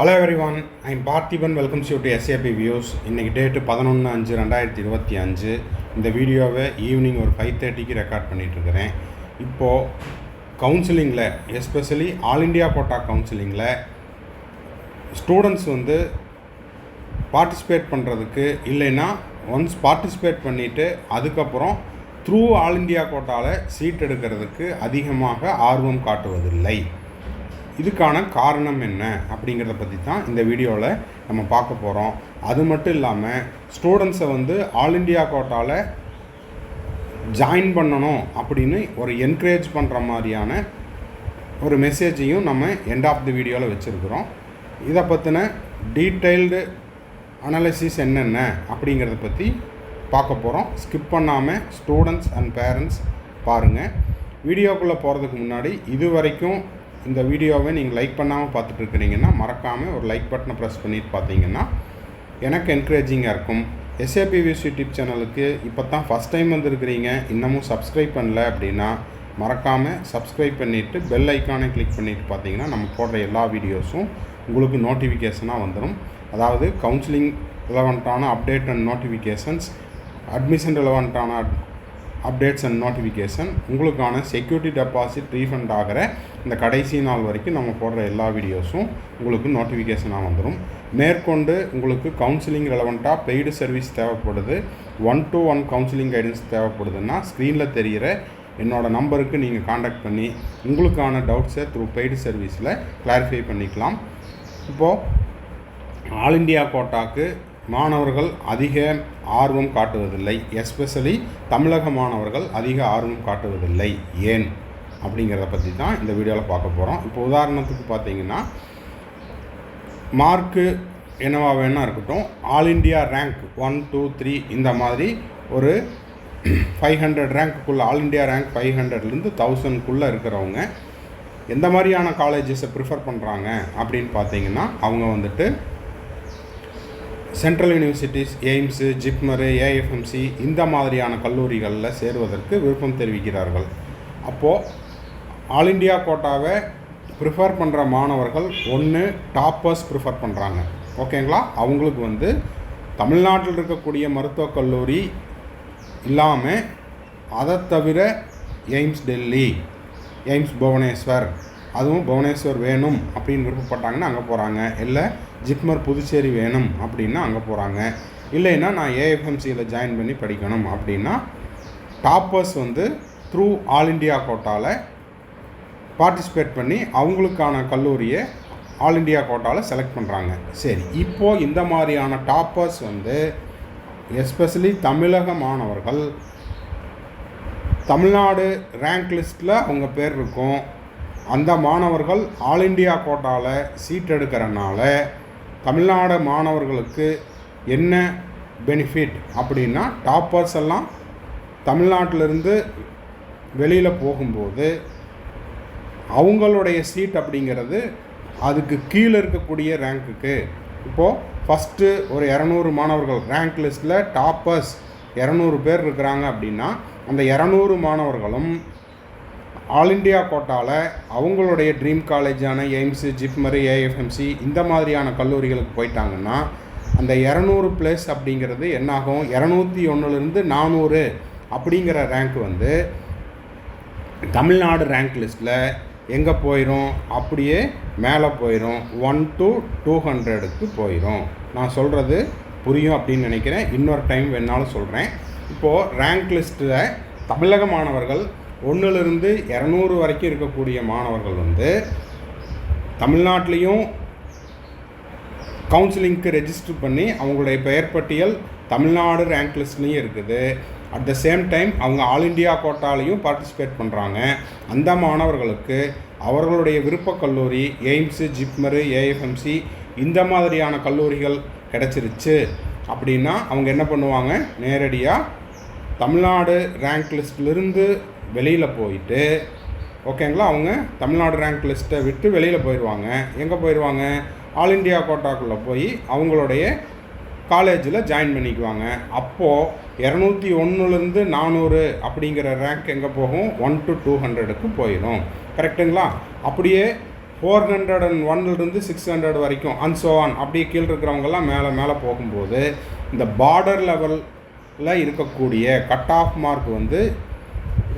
Hello everyone, I'm Parthiban. Welcomes you to SAP views. இன்றைக்கி date 11/5/2025. இந்த வீடியோவை ஈவினிங் ஒரு 5:30க்கு ரெக்கார்ட் பண்ணிகிட்ருக்கிறேன். இப்போது கவுன்சிலிங்கில், எஸ்பெஷலி ஆல் இண்டியா கோட்டா கவுன்சிலிங்கில் ஸ்டூடெண்ட்ஸ் பார்ட்டிசிபேட் பண்ணுறதுக்கு இல்லைன்னா ஒன்ஸ் பார்ட்டிசிபேட் பண்ணிவிட்டு அதுக்கப்புறம் த்ரூ ஆல் இண்டியா கோட்டாவில் சீட் எடுக்கிறதுக்கு அதிகமாக ஆர்வம் காட்டுவதில்லை. இதுக்கான காரணம் என்ன அப்படிங்கிறத பற்றி தான் இந்த வீடியோவில் நம்ம பார்க்க போகிறோம். அது மட்டும் இல்லாமல் ஸ்டூடெண்ட்ஸை ஆல் இண்டியா கோட்டாவில் ஜாயின் பண்ணணும் அப்படின்னு ஒரு என்கரேஜ் பண்ணுற மாதிரியான ஒரு மெசேஜையும் நம்ம எண்ட் ஆஃப் தி வீடியோவில் வச்சுருக்குறோம். இதை பற்றின டீட்டெயில்டு அனாலிசிஸ் என்னென்ன அப்படிங்கிறத பற்றி பார்க்க போகிறோம். ஸ்கிப் பண்ணாமல் ஸ்டூடெண்ட்ஸ் அண்ட் பேரண்ட்ஸ் பாருங்கள். வீடியோக்குள்ளே போகிறதுக்கு முன்னாடி இது வரைக்கும் இந்த வீடியோவை நீங்கள் லைக் பண்ணாமல் பார்த்துட்ருக்கிறீங்கன்னா மறக்காமல் ஒரு லைக் பட்டனை ப்ரெஸ் பண்ணிட்டு பார்த்தீங்கன்னா எனக்கு என்கரேஜிங்காக இருக்கும். எஸ்ஏபி வியூஸ் யூடியூப் சேனலுக்கு இப்போ தான் ஃபஸ்ட் டைம் வந்துருக்கிறீங்க, இன்னமும் சப்ஸ்கிரைப் பண்ணல அப்படின்னா மறக்காமல் சப்ஸ்கிரைப் பண்ணிவிட்டு பெல் ஐக்கானை கிளிக் பண்ணிவிட்டு பார்த்தீங்கன்னா நம்ம போடுற எல்லா வீடியோஸும் உங்களுக்கு நோட்டிஃபிகேஷனாக வந்துடும். அதாவது கவுன்சிலிங் ரிலவெண்ட்டான அப்டேட் அண்ட் நோட்டிஃபிகேஷன்ஸ், அட்மிஷன் ரிலவெண்ட்டான அப்டேட்ஸ் அண்ட் நோட்டிஃபிகேஷன், உங்களுக்கான செக்யூரிட்டி டெபாசிட் ரீஃபண்ட் ஆகிற இந்த கடைசி நாள் வரைக்கும் நம்ம போடுற எல்லா வீடியோஸும் உங்களுக்கு நோட்டிஃபிகேஷனாக வந்துடும். மேற்கொண்டு உங்களுக்கு கவுன்சிலிங் ரெலவெண்ட்டாக பெய்டு சர்வீஸ் தேவைப்படுது, 1-to-1 கவுன்சிலிங் கைடன்ஸ் தேவைப்படுதுன்னா ஸ்க்ரீனில் தெரிகிற என்னோடய நம்பருக்கு நீங்கள் காண்டாக்ட் பண்ணி உங்களுக்கான டவுட்ஸை த்ரூ பெய்டு சர்வீஸில் கிளாரிஃபை பண்ணிக்கலாம். இப்போது ஆல் இண்டியா கோட்டாக்கு மாணவர்கள் அதிக ஆர்வம் காட்டுவதில்லை, எஸ்பெஷலி தமிழக மாணவர்கள் அதிக ஆர்வம் காட்டுவதில்லை. ஏன் அப்படிங்கிறத பற்றி தான் இந்த வீடியோவில் பார்க்க போகிறோம். இப்போ உதாரணத்துக்கு பார்த்தீங்கன்னா மார்க்கு என்னவா வேணா இருக்கட்டும், ஆல் இண்டியா ரேங்க் 1, 2, 3 இந்த மாதிரி ஒரு 500 ரேங்க்குள்ளே, ஆல் இண்டியா ரேங்க் 500லேருந்து 1000க்குள்ளே இருக்கிறவங்க எந்த மாதிரியான காலேஜஸை ப்ரிஃபர் பண்ணுறாங்க அப்படின்னு பார்த்தீங்கன்னா அவங்க சென்ட்ரல் யூனிவர்சிட்டிஸ், எய்ம்ஸு, ஜிப்மரு, ஏஎஃப்எம்சி இந்த மாதிரியான கல்லூரிகளில் சேருவதற்கு விருப்பம் தெரிவிக்கிறார்கள். அப்போது ஆல் இண்டியா கோட்டாவை ப்ரிஃபர் பண்ணுற மாணவர்கள் ஒன்று டாப்பர்ஸ் ப்ரிஃபர் பண்ணுறாங்க, ஓகேங்களா. அவங்களுக்கு தமிழ்நாட்டில் இருக்கக்கூடிய மருத்துவக் கல்லூரி இல்லாமல் அதை தவிர எய்ம்ஸ் டெல்லி, எய்ம்ஸ் புவனேஸ்வர், அதுவும் புவனேஸ்வர் வேணும் அப்படின்னு விருப்பப்பட்டாங்கன்னா அங்கே போகிறாங்க. இல்லை ஜிப்மர் புதுச்சேரி வேணும் அப்படின்னா அங்கே போகிறாங்க. இல்லைன்னா நான் ஏஎஃப்எம்சியில் ஜாயின் பண்ணி படிக்கணும் அப்படின்னா டாப்பர்ஸ் த்ரூ ஆல் இண்டியா கோட்டாவில் பார்ட்டிசிபேட் பண்ணி அவங்களுக்கான கல்லூரியை ஆல் இண்டியா கோட்டாவில் செலக்ட் பண்ணுறாங்க. சரி, இப்போது இந்த மாதிரியான டாப்பர்ஸ் எஸ்பெஷலி தமிழக மாணவர்கள் தமிழ்நாடு ரேங்க் லிஸ்ட்டில் அவங்க பேர் இருக்கும். அந்த மாணவர்கள் ஆல் இண்டியா கோட்டாவில் சீட் எடுக்கிறனால தமிழ்நாடு மாணவர்களுக்கு என்ன பெனிஃபிட் அப்படின்னா, டாப்பர்ஸ் எல்லாம் தமிழ்நாட்டிலிருந்து வெளியில் போகும்போது அவங்களுடைய சீட் அப்படிங்கிறது அதுக்கு கீழே இருக்கக்கூடிய ரேங்க்குக்கு, இப்போது ஃபஸ்ட்டு ஒரு 200 மாணவர்கள் ரேங்க் லிஸ்ட்டில் டாப்பர்ஸ் 200 பேர் இருக்கிறாங்க அப்படின்னா அந்த 200 மாணவர்களும் ஆல் இண்டியா கோட்டாவில் அவங்களுடைய ட்ரீம் காலேஜான எய்ம்ஸு, ஜிப்மரு, ஏஎஃப்எம்சி இந்த மாதிரியான கல்லூரிகளுக்கு போயிட்டாங்கன்னா அந்த 200 பிளேஸ் அப்படிங்கிறது என்னாகும், 201லேருந்து 400 அப்படிங்கிற ரேங்க் தமிழ்நாடு ரேங்க் லிஸ்ட்டில் எங்கே போயிடும், அப்படியே மேலே போயிடும், 1 to 200க்கு போயிடும். நான் சொல்கிறது புரியும் அப்படின்னு நினைக்கிறேன், இன்னொரு டைம் வேணாலும் சொல்கிறேன். இப்போது ரேங்க் லிஸ்ட்டில் தமிழக மாணவர்கள் 1லேருந்து 200 வரைக்கும் இருக்கக்கூடிய மாணவர்கள் தமிழ்நாட்டிலையும் கவுன்சிலிங்க்கு ரெஜிஸ்டர் பண்ணி அவங்களுடைய பெயர் பட்டியல் தமிழ்நாடு ரேங்க் லிஸ்ட்லேயும் இருக்குது. அட் த சேம் டைம் அவங்க ஆல் இண்டியா கோட்டாலையும் பார்ட்டிசிபேட் பண்ணுறாங்க. அந்த மாணவர்களுக்கு அவர்களுடைய விருப்ப கல்லூரி எய்ம்ஸு, ஜிப்மரு, ஏஎஃப்எம்சி இந்த மாதிரியான கல்லூரிகள் கிடச்சிருச்சு அப்படின்னா அவங்க என்ன பண்ணுவாங்க, நேரடியாக தமிழ்நாடு ரேங்க் லிஸ்ட்டிலிருந்து வெளியில் போயிட்டு, ஓகேங்களா, அவங்க தமிழ்நாடு ரேங்க் லிஸ்ட்டை விட்டு வெளியில் போயிடுவாங்க. எங்கே போயிடுவாங்க, ஆல் இண்டியா கோட்டாக்குள்ளே போய் அவங்களுடைய காலேஜில் ஜாயின் பண்ணிக்குவாங்க. அப்போது 201லேருந்து 400 அப்படிங்கிற ரேங்க் எங்கே போகும், 1 to 200க்கு போயிடும். கரெக்டுங்களா. அப்படியே 401லேருந்து 600 வரைக்கும் அண்ட் ஸோ ஆன் அப்படியே கீழே இருக்கிறவங்கெல்லாம் மேலே போகும்போது இந்த பார்டர் லெவலில் இருக்கக்கூடிய கட் ஆஃப் மார்க் வந்து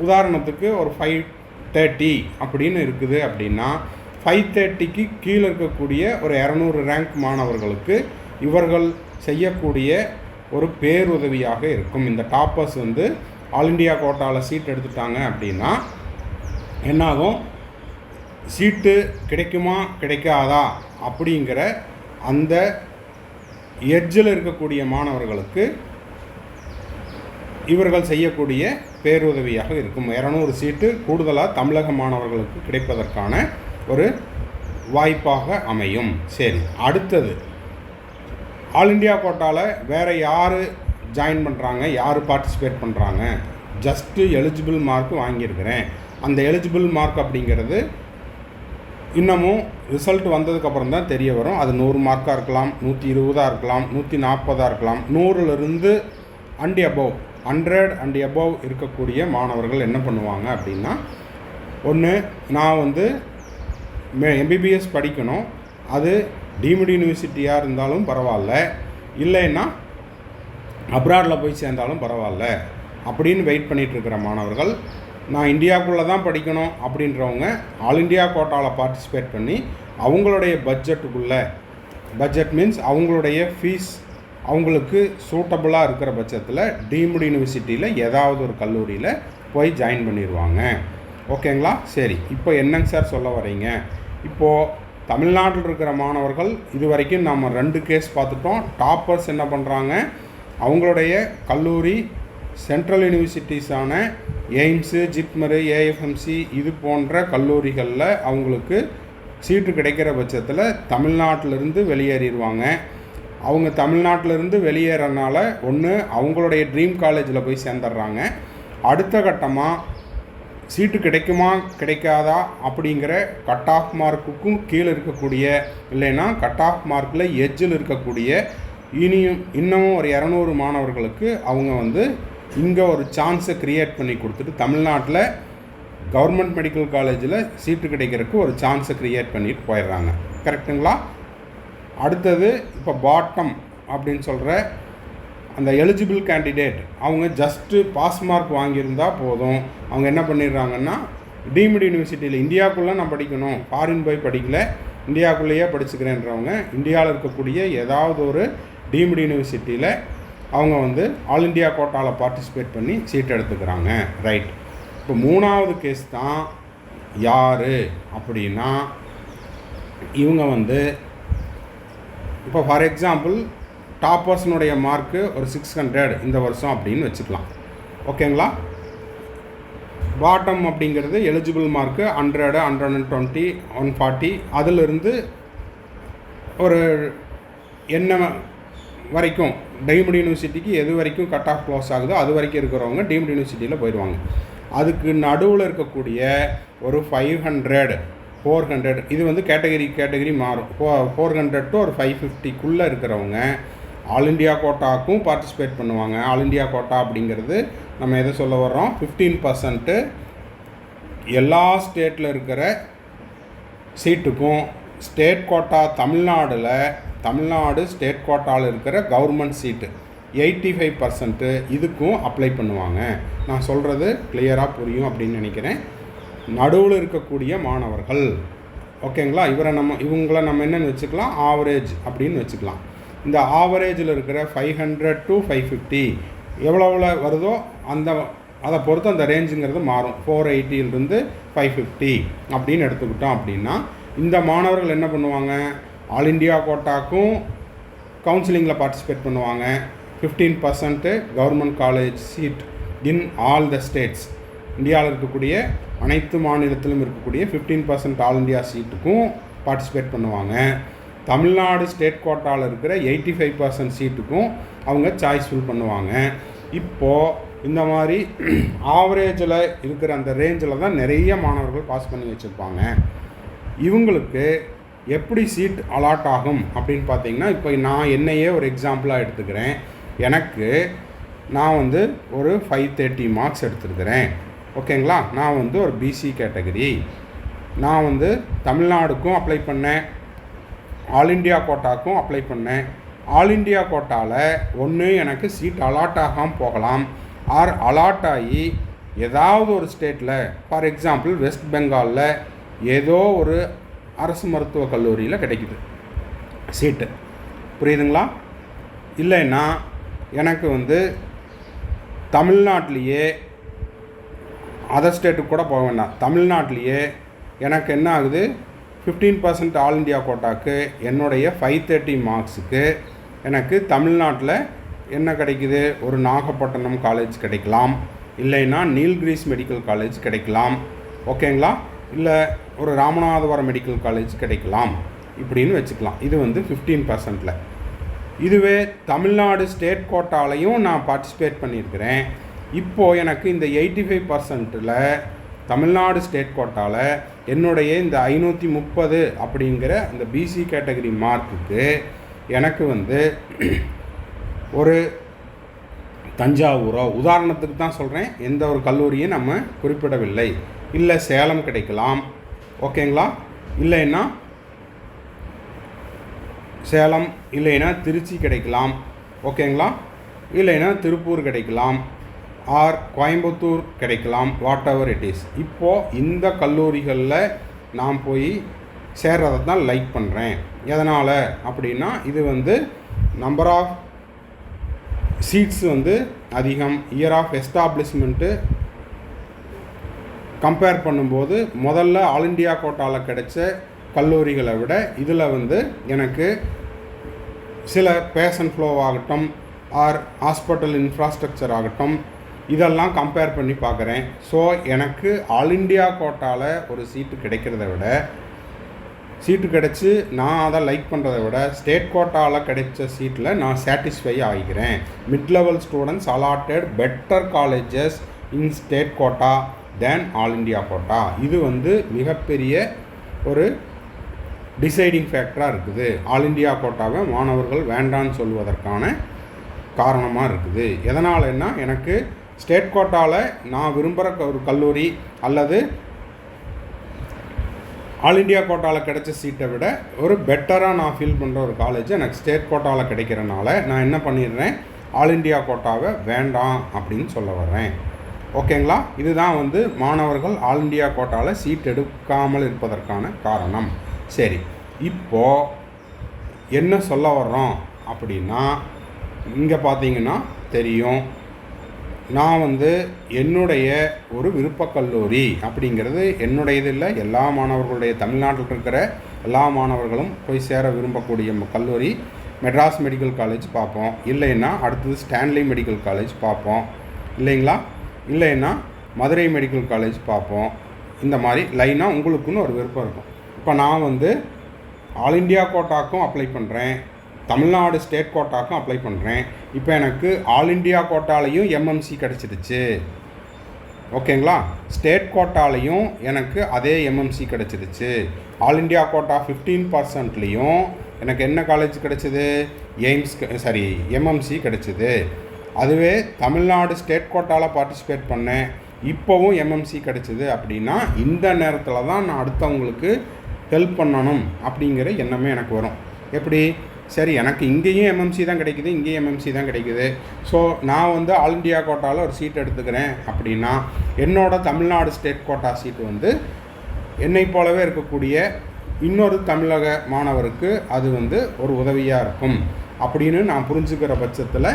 உதாரணத்துக்கு ஒரு 530 அப்படின்னு இருக்குது அப்படின்னா 530க்கு கீழே இருக்கக்கூடிய ஒரு 200 ரேங்க் மாணவர்களுக்கு இவர்கள் செய்யக்கூடிய ஒரு பேருதவியாக இருக்கும். இந்த டாப்பர்ஸ் வந்து ஆல் இண்டியா கோட்டாவில் சீட் எடுத்துட்டாங்க அப்படின்னா என்னாகும், சீட்டு கிடைக்குமா கிடைக்காதா அப்படிங்கிற அந்த எட்ஜில் இருக்கக்கூடிய மாணவர்களுக்கு இவர்கள் செய்யக்கூடிய பேருதவியாக இருக்கும். 200 சீட்டு கூடுதலாக தமிழக மாணவர்களுக்கு கிடைப்பதற்கான ஒரு வாய்ப்பாக அமையும். சரி, அடுத்தது ஆல் இண்டியா கோட்டாவில் வேறு யார் ஜாயின் பண்ணுறாங்க, யார் பார்ட்டிசிபேட் பண்ணுறாங்க? ஜஸ்ட்டு எலிஜிபிள் மார்க் வாங்கியிருக்கிறேன். அந்த எலிஜிபிள் மார்க் அப்படிங்கிறது இன்னமும் ரிசல்ட் வந்ததுக்கப்புறம் தான் தெரிய வரும். அது 100 மார்க்காக இருக்கலாம், 120 இருக்கலாம், 140 இருக்கலாம். 100லேருந்து அண்ட் அபவ் 100 அண்ட் அபவ் இருக்கக்கூடிய மாணவர்கள் என்ன பண்ணுவாங்க அப்படின்னா, ஒன்று நான் வந்து எம்பிபிஎஸ் படிக்கணும், அது டீம்டு யூனிவர்சிட்டியாக இருந்தாலும் பரவாயில்ல, இல்லைன்னா அப்ராடில் போய் சேர்ந்தாலும் பரவாயில்ல அப்படின்னு வெயிட் பண்ணிகிட்ருக்கிற மாணவர்கள், நான் இந்தியாவுக்குள்ளே தான் படிக்கணும் அப்படின்றவங்க ஆல் இண்டியா கோட்டாவில் பார்ட்டிசிபேட் பண்ணி அவங்களுடைய பட்ஜெட் மீன்ஸ் அவங்களுடைய ஃபீஸ் அவங்களுக்கு சூட்டபுளாக இருக்கிற பட்சத்தில் டீம்டு யூனிவர்சிட்டியில் ஏதாவது ஒரு கல்லூரியில் போய் ஜாயின் பண்ணிடுவாங்க. ஓகேங்களா? சரி, இப்போ என்னங்க சார் சொல்ல வரீங்க? இப்போது தமிழ்நாட்டில் இருக்கிற மாணவர்கள் இது வரைக்கும் நம்ம 2 கேஸ் பார்த்துட்டோம். டாப்பர்ஸ் என்ன பண்ணுறாங்க, அவங்களுடைய கல்லூரி சென்ட்ரல் யூனிவர்சிட்டிஸான எய்ம்ஸு, ஜிப்மரு, ஏஎஃப்எம்சி இது போன்ற கல்லூரிகளில் அவங்களுக்கு சீட்டு கிடைக்கிற பட்சத்தில் தமிழ்நாட்டிலிருந்து வெளியேறிடுவாங்க. அவங்க தமிழ்நாட்டிலிருந்து வெளியேறனால ஒன்று அவங்களுடைய ட்ரீம் காலேஜில் போய் சேர்ந்துடுறாங்க. அடுத்த கட்டமாக சீட்டு கிடைக்குமா கிடைக்காதா அப்படிங்கிற கட் ஆஃப் மார்க்குக்கும் கீழே இருக்கக்கூடிய, இல்லைன்னா கட் ஆஃப் மார்க்கில் எட்ஜில் இருக்கக்கூடிய இன்னமும் ஒரு 200 மாணவர்களுக்கு அவங்க வந்து இங்கே ஒரு சான்ஸை க்ரியேட் பண்ணி கொடுத்துட்டு தமிழ்நாட்டில் கவர்மெண்ட் மெடிக்கல் காலேஜில் சீட்டு கிடைக்கிறதுக்கு ஒரு சான்ஸை க்ரியேட் பண்ணிட்டு போயிடுறாங்க. கரெக்டுங்களா? அடுத்தது இப்போ பாட்டம் அப்படின்னு சொல்கிற அந்த எலிஜிபிள் கேண்டிடேட், அவங்க ஜஸ்ட்டு பாஸ் மார்க் வாங்கியிருந்தால் போதும். அவங்க என்ன பண்ணிடுறாங்கன்னா, டீம்டு யூனிவர்சிட்டியில் இந்தியாவுக்குள்ளே நான் படிக்கணும், ஃபாரின் போய் படிக்கல, இந்தியாவுக்குள்ளேயே படிச்சுக்கிறேன்றவங்க இந்தியாவில் இருக்கக்கூடிய ஏதாவது ஒரு டீம்டு யூனிவர்சிட்டியில் அவங்க வந்து ஆல் இண்டியா கோட்டாவில் பார்ட்டிசிபேட் பண்ணி சீட் எடுத்துக்கிறாங்க. ரைட். இப்போ 3வது கேஸ் தான் யார் அப்படின்னா, இவங்க வந்து இப்போ ஃபார் எக்ஸாம்பிள் டாப்பர்ஸ்னுடைய மார்க்கு ஒரு 600 இந்த வருஷம் அப்படின்னு வச்சுக்கலாம். ஓகேங்களா? பாட்டம் அப்படிங்கிறது எலிஜிபிள் மார்க்கு 100, 120, 140, அதிலிருந்து ஒரு என்ன வரைக்கும் டீம்டு யூனிவர்சிட்டிக்கு எது வரைக்கும் கட் ஆஃப் க்ளோஸ் ஆகுதோ அது வரைக்கும் இருக்கிறவங்க டீம்டு யூனிவர்சிட்டியில் போயிடுவாங்க. அதுக்கு நடுவில் இருக்கக்கூடிய ஒரு 500, 400 இது வந்து கேட்டகரி மாறும். 400 to ஒரு 550க்குள்ளே இருக்கிறவங்க ஆல் இண்டியா கோட்டாவுக்கும் பார்ட்டிசிபேட் பண்ணுவாங்க. ஆல் இண்டியா கோட்டா அப்படிங்கிறது நம்ம எதை சொல்ல வர்றோம், 15% எல்லா ஸ்டேட்டில் இருக்கிற சீட்டுக்கும், ஸ்டேட் கோட்டா தமிழ்நாடு ஸ்டேட் கோட்டாவில் இருக்கிற கவர்மெண்ட் சீட்டு 85% இதுக்கும் அப்ளை பண்ணுவாங்க. நான் சொல்கிறது கிளியராக புரியும் அப்படின்னு நினைக்கிறேன். நடுவில் இருக்கக்கூடிய மாணவர்கள், ஓகேங்களா, இவங்கள நம்ம என்னென்னு வச்சுக்கலாம், ஆவரேஜ் அப்படின்னு வச்சுக்கலாம். இந்த ஆவரேஜில் இருக்கிற 500 to 550 எவ்வளோ வருதோ அதை பொறுத்து அந்த ரேஞ்சுங்கிறது மாறும். 480லேருந்து 550 அப்படின்னு எடுத்துக்கிட்டோம் அப்படின்னா, இந்த மாணவர்கள் என்ன பண்ணுவாங்க, ஆல் இண்டியா கோட்டாக்கும் கவுன்சிலிங்கில் பார்ட்டிசிபேட் பண்ணுவாங்க. 15% government college seat in all the states, இந்தியாவில் இருக்கக்கூடிய அனைத்து மாநிலத்திலும் இருக்கக்கூடிய 15% ஆல் இண்டியா சீட்டுக்கும் பார்ட்டிசிபேட் பண்ணுவாங்க. தமிழ்நாடு ஸ்டேட் கோட்டாவில் இருக்கிற 85% சீட்டுக்கும் அவங்க சாய்ஸ் ஃபில் பண்ணுவாங்க. இப்போது இந்த மாதிரி ஆவரேஜில் இருக்கிற அந்த ரேஞ்சில் தான் நிறைய மாணவர்கள் பாஸ் பண்ணி வச்சுருப்பாங்க. இவங்களுக்கு எப்படி சீட் அலாட் ஆகும் அப்படின்னு பார்த்தீங்கன்னா, இப்போ நான் என்னையே ஒரு எக்ஸாம்பிளாக எடுத்துக்கிறேன். நான் வந்து ஒரு 530 மார்க்ஸ் எடுத்துருக்கிறேன். ஓகேங்களா? நான் வந்து ஒரு பிசி கேட்டகரி. நான் வந்து தமிழ்நாடுக்கும் அப்ளை பண்ணேன், ஆல் இண்டியா கோட்டாக்கும் அப்ளை பண்ணேன். ஆல் இண்டியா கோட்டாவில் ஒன்று எனக்கு சீட் அலாட் ஆகாமல் போகலாம், ஆர் அலாட் ஆகி ஏதாவது ஒரு ஸ்டேட்டில், ஃபார் எக்ஸாம்பிள் வெஸ்ட் பெங்காலில் ஏதோ ஒரு அரசு மருத்துவக் கல்லூரியில் கிடைக்குது சீட்டு, புரியுதுங்களா? இல்லைன்னா எனக்கு வந்து தமிழ்நாட்டிலேயே, அதர் ஸ்டேட்டுக்கு கூட போக வேண்டாம், தமிழ்நாட்டிலேயே எனக்கு என்ன ஆகுது, 15% ஆல் இண்டியா கோட்டாக்கு என்னுடைய 530 மார்க்ஸுக்கு எனக்கு தமிழ்நாட்டில் என்ன கிடைக்குது, ஒரு நாகப்பட்டினம் காலேஜ் கிடைக்கலாம், இல்லைன்னா நீல்கிரிஸ் மெடிக்கல் காலேஜ் கிடைக்கலாம், ஓகேங்களா? இல்லை ஒரு ராமநாதபுரம் மெடிக்கல் காலேஜ் கிடைக்கலாம், இப்படின்னு வச்சுக்கலாம். இது வந்து 15%. இதுவே தமிழ்நாடு ஸ்டேட் கோட்டாலையும் நான் பார்ட்டிசிபேட் பண்ணியிருக்கிறேன். இப்போது எனக்கு இந்த 85%ல் தமிழ்நாடு ஸ்டேட் கோட்டாவில் என்னுடைய இந்த 530 அப்படிங்கிற இந்த பிசி கேட்டகரி மார்க்குக்கு எனக்கு வந்து ஒரு தஞ்சாவூரோ, உதாரணத்துக்கு தான் சொல்கிறேன், எந்த ஒரு கல்லூரியும் நம்ம குறிப்பிடவில்லை, இல்லை சேலம் கிடைக்கலாம், ஓகேங்களா? இல்லைன்னா சேலம், இல்லைன்னா திருச்சி கிடைக்கலாம், ஓகேங்களா? இல்லைன்னா திருப்பூர் கிடைக்கலாம், ஆர் கோயம்புத்தூர் கிடைக்கலாம், வாட் எவர் இட் இஸ். இப்போது இந்த கல்லூரிகளில் நான் போய் சேர்றதை தான் லைக் பண்ணுறேன். எதனால் அப்படின்னா, இது வந்து நம்பர் ஆஃப் சீட்ஸ் வந்து அதிகம், இயர் ஆஃப் எஸ்டாப்ளிஷ்மெண்ட்டு கம்பேர் பண்ணும்போது முதல்ல ஆல் இண்டியா கோட்டாவில் கிடைச்ச கல்லூரிகளை விட இதில் வந்து எனக்கு சில பேஷண்ட் ஃப்ளோ ஆகட்டும், ஆர் ஹாஸ்பிட்டல் இன்ஃப்ராஸ்ட்ரக்சர் ஆகட்டும், இதெல்லாம் கம்பேர் பண்ணி பார்க்குறேன். ஸோ எனக்கு ஆல் இண்டியா கோட்டாவில் ஒரு சீட்டு கிடைக்கிறத விட, சீட்டு கிடச்சி நான் அதை லைக் பண்ணுறதை விட, ஸ்டேட் கோட்டாவில் கிடைச்ச சீட்டில் நான் சாட்டிஸ்ஃபை ஆகிக்கிறேன். Mid level students allotted better colleges in state quota than all India quota. இது வந்து மிகப்பெரிய ஒரு டிசைடிங் ஃபேக்டராக இருக்குது. ஆல் இண்டியா கோட்டாவை மாணவர்கள் வேண்டான்னு சொல்வதற்கான காரணமாக இருக்குது. எதனாலன்னா, எனக்கு ஸ்டேட் கோட்டாவில் நான் விரும்புகிற ஒரு கல்லூரி அல்லது ஆல் இண்டியா கோட்டாவில் கிடைச்ச சீட்டை விட ஒரு பெட்டராக நான் ஃபீல் பண்ணுற ஒரு காலேஜ் எனக்கு ஸ்டேட் கோட்டாவில் கிடைக்கிறனால நான் என்ன பண்ணிடுறேன், ஆல் இண்டியா கோட்டாவை வேண்டாம் அப்படின்னு சொல்ல வர்றேன். ஓகேங்களா? இதுதான் வந்து மாணவர்கள் ஆல் இண்டியா கோட்டாவில் சீட் எடுக்காமல் இருப்பதற்கான காரணம். சரி, இப்போது என்ன சொல்ல வர்றோம் அப்படின்னா, இங்கே பார்த்தீங்கன்னா தெரியும், நான் வந்து என்னுடைய ஒரு விருப்பக் கல்லூரி அப்படிங்கிறது என்னுடையது இல்லை, எல்லா மாணவர்களுடைய, தமிழ்நாட்டில் இருக்கிற எல்லா மாணவர்களும் போய் சேர விரும்பக்கூடிய கல்லூரி மெட்ராஸ் மெடிக்கல் காலேஜ் பார்ப்போம், இல்லைன்னா அடுத்தது ஸ்டான்லி மெடிக்கல் காலேஜ் பார்ப்போம், இல்லைங்களா? இல்லைன்னா மதுரை மெடிக்கல் காலேஜ் பார்ப்போம். இந்த மாதிரி லைனாக உங்களுக்குன்னு ஒரு விருப்பம் இருக்கும். இப்போ நான் வந்து ஆல் இண்டியா கோட்டாக்கும் அப்ளை பண்ணுறேன், தமிழ்நாடு ஸ்டேட் கோட்டாக்கும் அப்ளை பண்ணுறேன். இப்போ எனக்கு ஆல் இண்டியா கோட்டாலையும் எம்எம்சி கிடச்சிடுச்சு, ஓகேங்களா? ஸ்டேட் கோட்டாலையும் எனக்கு அதே எம்எம்சி கிடச்சிடுச்சு. ஆல் இண்டியா கோட்டா 15%லேயும் எனக்கு என்ன காலேஜ் கிடச்சிது, எம்எம்சி கிடச்சிது. அதுவே தமிழ்நாடு ஸ்டேட் கோட்டாவில் பார்ட்டிசிபேட் பண்ணேன், இப்போவும் எம்எம்சி கிடச்சிது. அப்படின்னா இந்த நேரத்தில் தான் நான் அடுத்தவங்களுக்கு ஹெல்ப் பண்ணணும் அப்படிங்கிற எண்ணமே எனக்கு வரும். எப்படி, சரி எனக்கு இங்கேயும் எம்எம்சி தான் கிடைக்குது, இங்கேயும் எம்எம்சி தான் கிடைக்குது, ஸோ நான் வந்து ஆல் இண்டியா கோட்டாவில் ஒரு சீட் எடுத்துக்கிறேன் அப்படின்னா என்னோட தமிழ்நாடு ஸ்டேட் கோட்டா சீட்டு வந்து என்னை போலவே இருக்கக்கூடிய இன்னொரு தமிழக மாணவருக்கு அது வந்து ஒரு உதவியாக இருக்கும் அப்படின்னு நான் புரிஞ்சுக்கிற பட்சத்தில்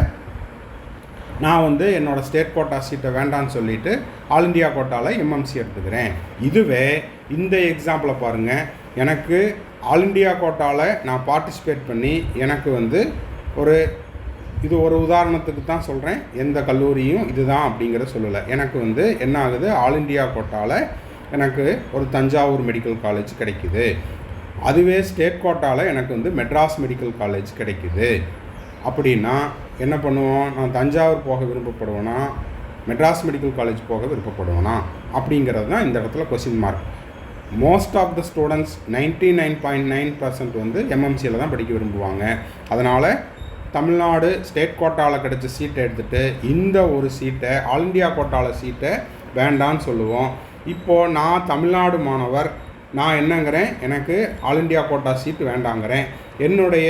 நான் வந்து என்னோடய ஸ்டேட் கோட்டா சீட்டை வேண்டான்னு சொல்லிவிட்டு ஆல் இண்டியா கோட்டாவில் எம்எம்சி எடுத்துக்கிறேன். இதுவே இந்த எக்ஸாம்பிளை பாருங்கள், எனக்கு ஆல் இண்டியா கோட்டாவில் நான் பார்ட்டிசிபேட் பண்ணி எனக்கு வந்து இது ஒரு உதாரணத்துக்கு தான் சொல்கிறேன், எந்த கல்லூரியும் இதுதான் அப்படிங்கிறத சொல்லலை. எனக்கு வந்து என்ன ஆகுது, ஆல் இண்டியா கோட்டாவில் எனக்கு ஒரு தஞ்சாவூர் மெடிக்கல் காலேஜ் கிடைக்குது. அதுவே ஸ்டேட் கோட்டாவில் எனக்கு வந்து மெட்ராஸ் மெடிக்கல் காலேஜ் கிடைக்குது. அப்படின்னா என்ன பண்ணுவோம், நான் தஞ்சாவூர் போக விருப்பப்படுவேனா, மெட்ராஸ் மெடிக்கல் காலேஜ் போக விருப்பப்படுவேனா அப்படிங்கிறது தான் இந்த இடத்துல question mark. Most of the students 99.9% வந்து எம்எம்சியில் தான் படிக்க விரும்புவாங்க. அதனால் தமிழ்நாடு ஸ்டேட் கோட்டாவில் கிடைச்ச சீட்டை எடுத்துகிட்டு இந்த ஒரு சீட்டை ஆல் இண்டியா கோட்டாவில் சீட்டை வேண்டான்னு சொல்லுவோம். இப்போது நான் தமிழ்நாடு மாணவர், நான் என்னங்கிறேன், எனக்கு ஆல் இண்டியா கோட்டா சீட்டு வேண்டாங்கிறேன், என்னுடைய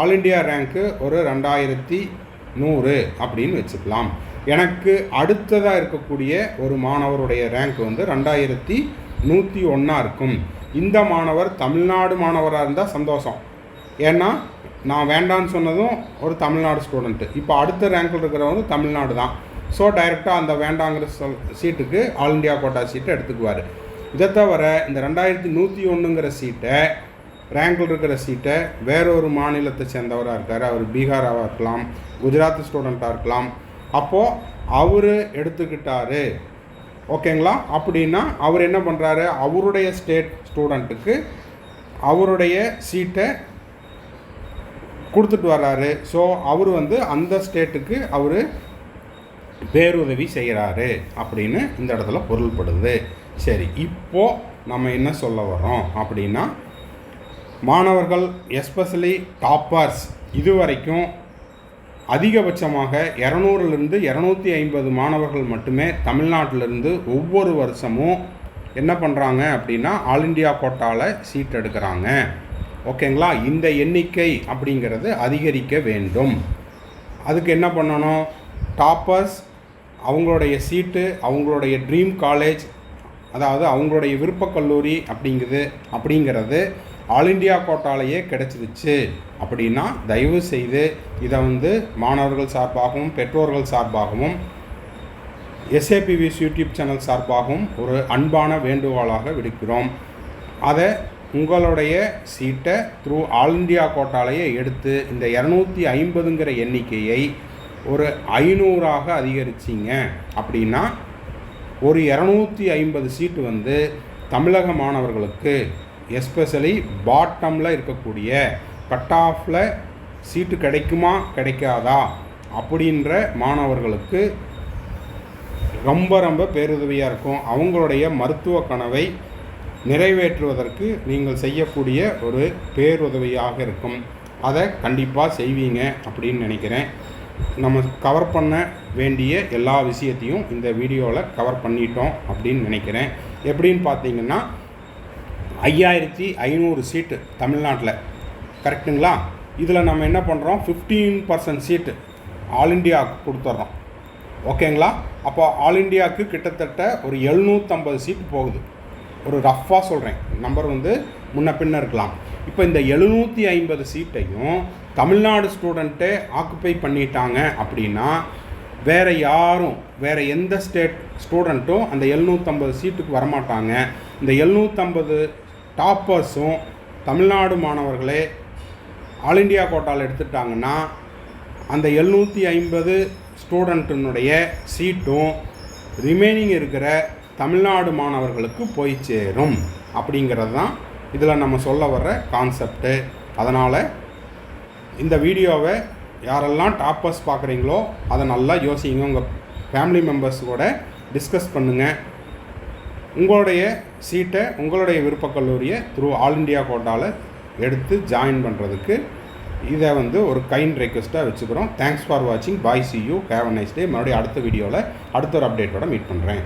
ஆல் இண்டியா ரேங்க்கு ஒரு 2100 அப்படின்னு வச்சுக்கலாம். எனக்கு அடுத்ததாக இருக்கக்கூடிய ஒரு மாணவருடைய ரேங்க் வந்து 2101 இருக்கும். இந்த மாணவர் தமிழ்நாடு மாணவராக இருந்தால் சந்தோஷம். ஏன்னா நான் வேண்டான்னு சொன்னதும் ஒரு தமிழ்நாடு ஸ்டூடெண்ட்டு. இப்போ அடுத்த ரேங்கில் இருக்கிறவங்க தமிழ்நாடு தான். ஸோ டைரெக்டாக அந்த வேண்டாங்கிற சீட்டுக்கு ஆல் இண்டியா கோட்டா சீட்டை எடுத்துக்குவார். இதை தவிர இந்த 2101ங்கிற சீட்டை, ரேங்கில் இருக்கிற சீட்டை வேறொரு மாநிலத்தை சேர்ந்தவராக இருக்கார், அவர் பீகாராக இருக்கலாம், குஜராத் ஸ்டூடெண்ட்டாக இருக்கலாம். அப்போது அவர் எடுத்துக்கிட்டார், ஓகேங்களா? அப்படின்னா அவர் என்ன பண்ணுறாரு, அவருடைய ஸ்டேட் ஸ்டூடெண்ட்டுக்கு அவருடைய சீட்டை கொடுத்துட்டு வர்றாரு. ஸோ அவர் வந்து அந்த ஸ்டேட்டுக்கு அவர் பேருதவி செய்கிறாரு அப்படின்னு இந்த இடத்துல பொருள்படுது. சரி, இப்போது நம்ம என்ன சொல்ல வரோம் அப்படின்னா, மாணவர்கள் எஸ்பெஷலி டாப்பர்ஸ் இதுவரைக்கும் அதிகபட்சமாக 200லிருந்து 250 மாணவர்கள் மட்டுமே தமிழ்நாட்டிலிருந்து ஒவ்வொரு வருஷமும் என்ன பண்ணுறாங்க அப்படின்னா ஆல் இண்டியா கோட்டாவில் சீட் எடுக்கிறாங்க. ஓகேங்களா? இந்த எண்ணிக்கை அப்படிங்கிறது அதிகரிக்க வேண்டும். அதுக்கு என்ன பண்ணணும், டாப்பர்ஸ் அவங்களுடைய சீட்டு, அவங்களுடைய ட்ரீம் காலேஜ், அதாவது அவங்களுடைய விருப்பக் கல்லூரி அப்படிங்கிறது ஆல் இண்டியா கோட்டாலேயே கிடச்சிருச்சு அப்படின்னா தயவு செய்து இதை வந்து மாணவர்கள் சார்பாகவும் பெற்றோர்கள் சார்பாகவும் SAPVS யூடியூப் சேனல் சார்பாகவும் ஒரு அன்பான வேண்டுகோளாக விடுக்கிறோம். அதை உங்களுடைய சீட்டை த்ரூ ஆல் இண்டியா கோட்டாலேயே எடுத்து இந்த 250ங்கிற எண்ணிக்கையை ஒரு 500ஆக அதிகரிச்சிங்க அப்படின்னா ஒரு 250 சீட்டு வந்து தமிழக மாணவர்களுக்கு, எஸ்பெஷலி பாட்டமில் இருக்கக்கூடிய கட் ஆஃபில் சீட்டு கிடைக்குமா கிடைக்காதா அப்படின்ற மாணவர்களுக்கு ரொம்ப ரொம்ப பேருதவியாக இருக்கும். அவங்களுடைய மருத்துவ கனவை நிறைவேற்றுவதற்கு நீங்கள் செய்யக்கூடிய ஒரு பேருதவியாக இருக்கும். அதை கண்டிப்பாக செய்வீங்க அப்படின்னு நினைக்கிறேன். நம்ம கவர் பண்ண வேண்டிய எல்லா விஷயத்தையும் இந்த வீடியோவில் கவர் பண்ணிட்டோம் அப்படின்னு நினைக்கிறேன். எப்படின்னு பார்த்தீங்கன்னா 5500 சீட்டு தமிழ்நாட்டில், கரெக்டுங்களா? இதில் நம்ம என்ன பண்ணுறோம், 15% சீட்டு ஆல் இண்டியாவுக்கு கொடுத்துட்றோம். ஓகேங்களா? அப்போ ஆல் இண்டியாவுக்கு கிட்டத்தட்ட ஒரு 750 சீட்டு போகுது. ஒரு ரஃப்பாக சொல்கிறேன், நம்பர் வந்து முன்ன பின்ன இருக்கலாம். இப்போ இந்த 750 சீட்டையும் தமிழ்நாடு ஸ்டூடெண்ட்டே ஆக்குப்பை பண்ணிட்டாங்க அப்படின்னா வேறு எந்த ஸ்டேட் ஸ்டூடெண்ட்டும் அந்த 750 சீட்டுக்கு வரமாட்டாங்க. இந்த 750 டாப்பர்ஸும் தமிழ்நாடு மாணவர்களே ஆல் இண்டியா கோட்டாவில் எடுத்துட்டாங்கன்னா அந்த 750 ஸ்டூடெண்ட்டினுடைய சீட்டும் ரிமைனிங் இருக்கிற தமிழ்நாடு மாணவர்களுக்கு போய் சேரும் அப்படிங்கிறது தான் இதில் நம்ம சொல்ல வர்ற கான்செப்டு. அதனால் இந்த வீடியோவை யாரெல்லாம் டாப்பர்ஸ் பார்க்குறீங்களோ அதை நல்லா யோசிங்க, உங்கள் ஃபேமிலி மெம்பர்ஸ் கூட டிஸ்கஸ் பண்ணுங்கள். உங்களுடைய சீட்டை, உங்களுடைய விருப்பக் கல்லூரியை த்ரூ ஆல் இண்டியா கோட்டாவில் எடுத்து ஜாயின் பண்ணுறதுக்கு இதை வந்து ஒரு கைண்ட் ரெக்வெஸ்ட்டாக வச்சுக்கிறோம். தேங்க்ஸ் ஃபார் வாட்சிங். Bye, see you, have a nice day. மறுபடியும் அடுத்த வீடியோவில் அடுத்த ஒரு அப்டேட்டோட மீட் பண்ணுறேன்.